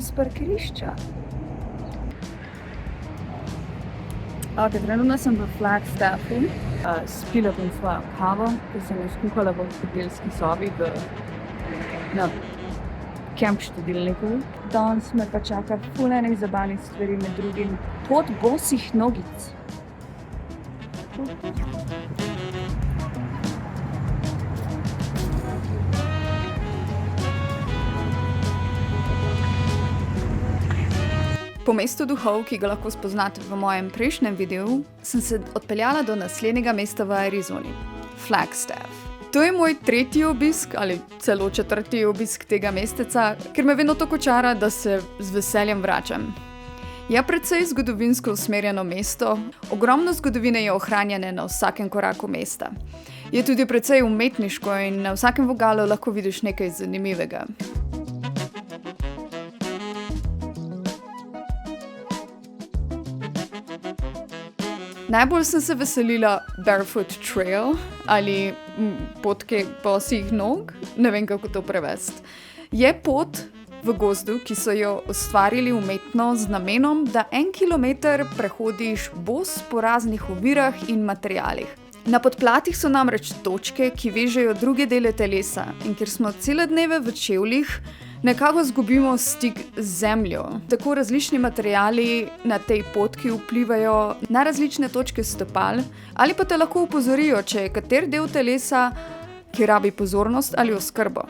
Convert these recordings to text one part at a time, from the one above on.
iz parkirišča. Ok, trenutno sem v Flagstaffu. Spila bom svojo kavo, ki sem jo skuhala v hotelski sobi na Camp štedilniku. Danes me pa čaka ful enih zabavnih stvari, med drugim pot bosih nogic. Po mestu duhov, ki ga lahko spoznate v mojem prejšnjem videu, sem se odpeljala do naslednjega mesta v Arizoni, Flagstaff. To je moj tretji obisk ali celo četrti obisk tega mesteca, ker me vedno tako čara, da se z veseljem vračam. Je precej zgodovinsko usmerjeno mesto, ogromno zgodovine je ohranjene na vsakem koraku mesta. Je tudi precej umetniško in na vsakem vogalu lahko vidiš nekaj zanimivega. Najbolj sem se veselila Barefoot Trail ali potke bosih nog, ne vem kako to prevesti. Je pot v gozdu, ki so jo ustvarili umetno z namenom, da 1 kilometer prehodiš bos po raznih ovirah in materialih. Na podplatih so namreč točke, ki vežejo druge dele telesa in ker smo cele dneve v čevljih, nekako zgubimo stik z zemljo. Tako različni materiali na tej potki vplivajo na različne točke stopal ali pa te lahko opozorijo, če je kater del telesa, ki rabi pozornost ali oskrbo.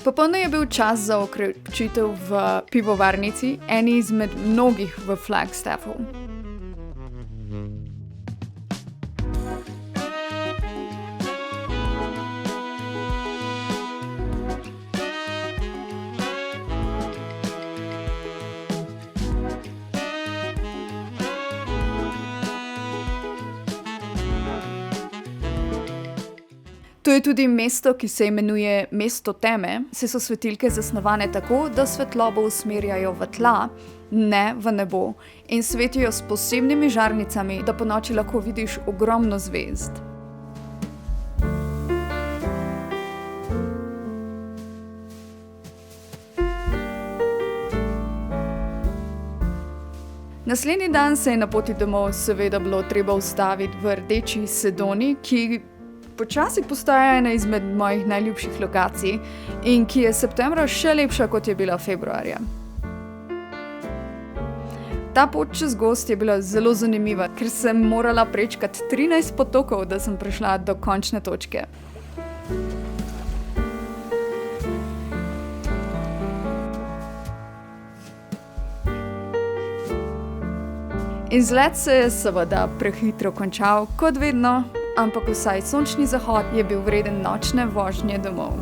Popolno je bil čas za okrepčitev v pivovarnici, eni izmed mnogih v Flagstaffu. To je tudi mesto, ki se imenuje mesto teme, saj so svetilke zasnovane tako, da svetlobo usmerjajo v tla, ne v nebo, in svetijo s posebnimi žarnicami, da ponoči lahko vidiš ogromno zvezd. Naslednji dan se je na poti domov seveda bilo treba ustaviti v Rdeči Sedoni, ki počasi postaja ena izmed mojih najljubših lokacij in ki je septembra še lepša, kot je bila februarja. Ta pot čez gozd je bila zelo zanimiva, ker sem morala prečkati 13 potokov, da sem prišla do končne točke. Izlet se je seveda prehitro končal, kot vedno, ampak vsaj sončni zahod je bil vreden nočne vožnje domov.